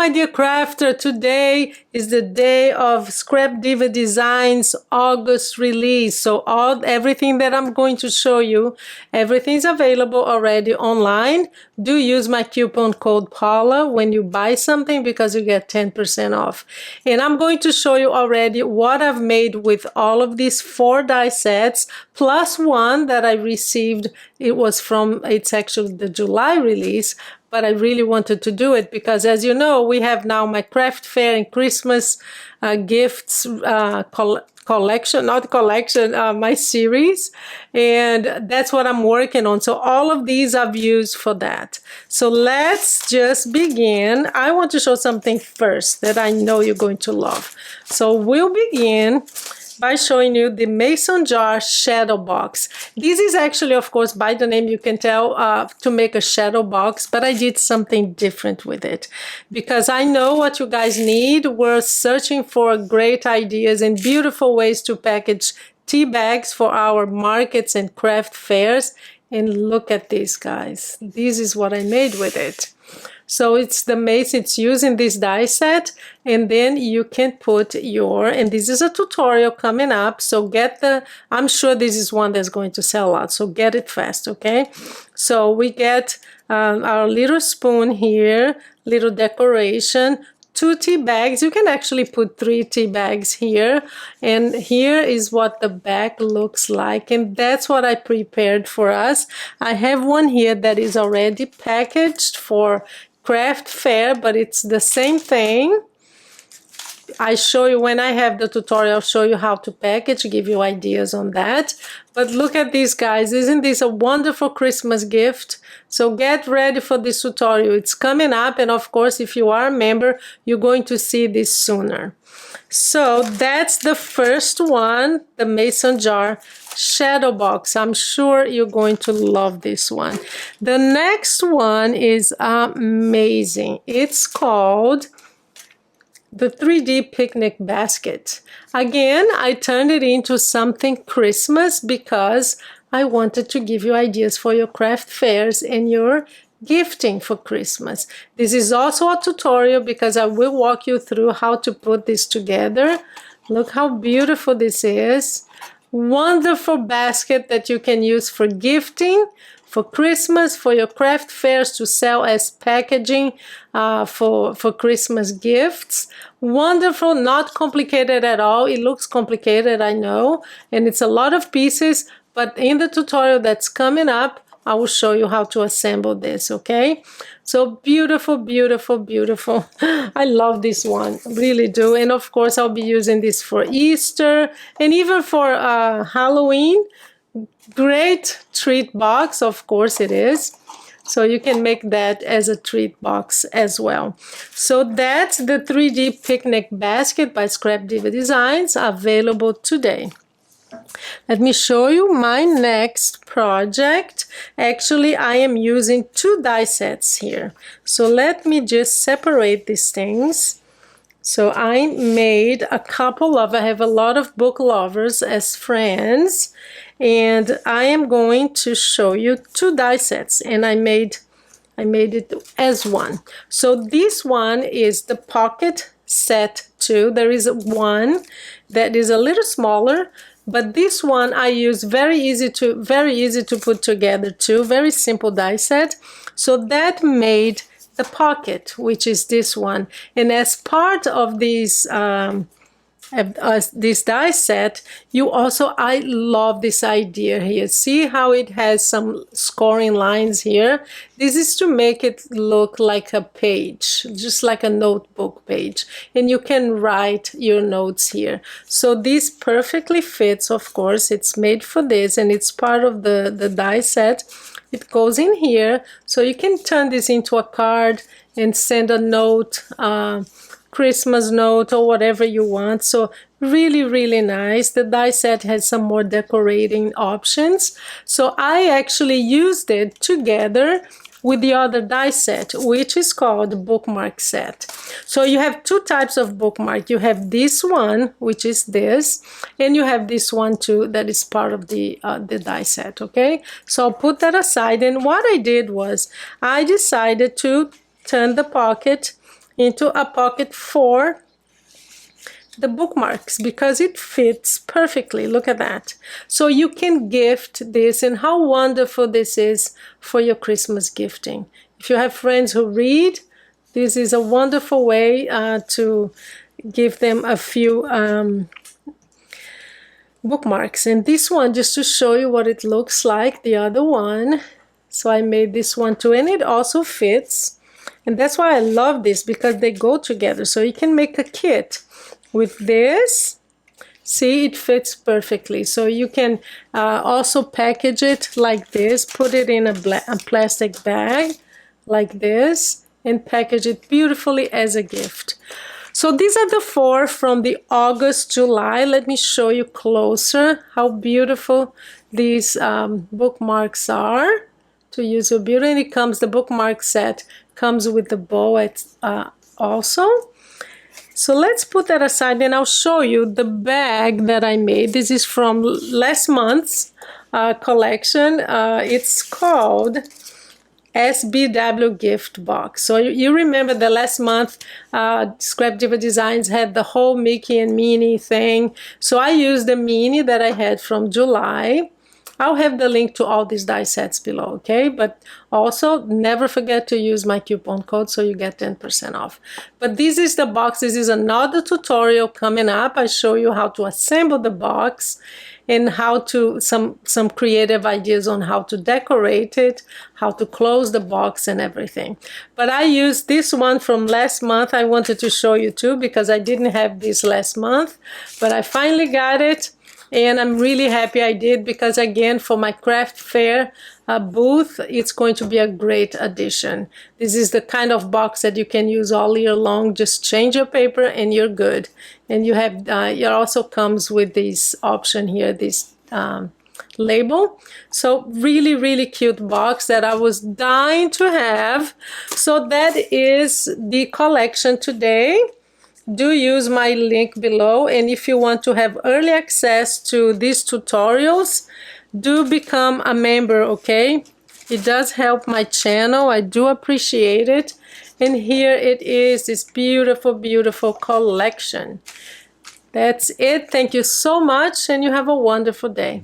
my dear crafter, today is the day of Scrap Diva Designs August release. So everything that I'm going to show you, everything's available already online. Do use my coupon code Paula when you buy something because you get 10% off. And I'm going to show you already what I've made with all of these 4 die sets, plus one that I received. It's actually the July release, but I really wanted to do it because, as you know, we have now my craft fair and Christmas gifts collection, my series, and that's what I'm working on. So all of these I've used for that. So let's just begin. I want to show something first that I know you're going to love. So we'll begin by showing you the Mason Jar shadow box. This is actually, of course, by the name you can tell to make a shadow box, but I did something different with it because I know what you guys need. We're searching for great ideas and beautiful ways to package tea bags for our markets and craft fairs. And look at this, guys. This is what I made with it. So it's the Mason, it's using this die set, and then you can put and this is a tutorial coming up, so I'm sure this is one that's going to sell out, so get it fast, okay? So we get our little spoon here, little decoration, 2 tea bags. You can actually put 3 tea bags here, and here is what the bag looks like, and that's what I prepared for us. I have one here that is already packaged for craft fair, but it's the same thing. I show you when I have the tutorial, I'll show you how to package, give you ideas on that. But look at these, guys. Isn't this a wonderful Christmas gift? So get ready for this tutorial. It's coming up, and of course, if you are a member, you're going to see this sooner. So that's the first one, the Mason Jar shadow box. I'm sure you're going to love this one. The next one is amazing. It's called the 3D picnic basket. Again, I turned it into something Christmas because I wanted to give you ideas for your craft fairs and your gifting for Christmas. This is also a tutorial because I will walk you through how to put this together. Look how beautiful this is. Wonderful basket that you can use for gifting, for Christmas, for your craft fairs to sell as packaging for Christmas gifts. Wonderful, not complicated at all. It looks complicated, I know, and it's a lot of pieces, but in the tutorial that's coming up, I will show you how to assemble this, okay? So beautiful, beautiful, beautiful. I love this one, really do. And of course, I'll be using this for Easter and even for Halloween. Great treat box, of course it is. So you can make that as a treat box as well. So that's the 3D picnic basket by Scrap Diva Designs, available today. Let me show you my next project. Actually, I am using 2 die sets here. So let me just separate these things. So I made a couple of, I have a lot of book lovers as friends, and I am going to show you 2 die sets, and I made it as one. So this one is the pocket set 2. There is one that is a little smaller, but this one I use very easy to put together too. Very simple die set. So that made the pocket, which is this one. And as part of this die set, I love this idea here. See how it has some scoring lines here? This is to make it look like a page, just like a notebook page. And you can write your notes here. So this perfectly fits, of course. It's made for this, and it's part of the die set. It goes in here, so you can turn this into a card and send a note, Christmas note or whatever you want. So really, really nice. The die set has some more decorating options. So I actually used it together with the other die set, which is called the bookmark set. So you have 2 types of bookmark. You have this one, which is this, and you have this one too that is part of the die set, okay? So I'll put that aside, and what I did was I decided to turn the pocket into a pocket for the bookmarks because it fits perfectly. Look at that. So you can gift this, and how wonderful this is for your Christmas gifting. If you have friends who read, this is a wonderful way to give them a few bookmarks. And this one, just to show you what it looks like, the other one. So I made this one too, and it also fits. And that's why I love this, because they go together. So you can make a kit with this. See, it fits perfectly. So you can also package it like this, put it in a plastic bag like this, and package it beautifully as a gift. So these are the 4 from the August, July. Let me show you closer how beautiful these bookmarks are. To use your beauty, and it comes, the bookmark set comes with the bow also. So let's put that aside, and I'll show you the bag that I made. This is from last month's collection. It's called SBW Gift Box. So you remember the last month Scrap Diva Designs had the whole Mickey and Minnie thing. So I used the Minnie that I had from July. I'll have the link to all these die sets below, okay? But also, never forget to use my coupon code so you get 10% off. But this is the box. This is another tutorial coming up. I show you how to assemble the box and how to, some creative ideas on how to decorate it, how to close the box and everything. But I used this one from last month. I wanted to show you too because I didn't have this last month, but I finally got it. And I'm really happy I did because, again, for my craft fair booth, it's going to be a great addition. This is the kind of box that you can use all year long. Just change your paper and you're good. And you have, it also comes with this option here, this label. So really, really cute box that I was dying to have. So that is the collection today. Do use my link below, and if you want to have early access to these tutorials, do become a member, okay? It does help my channel. I do appreciate it. And here it is, this beautiful, beautiful collection. That's it. Thank you so much, and you have a wonderful day.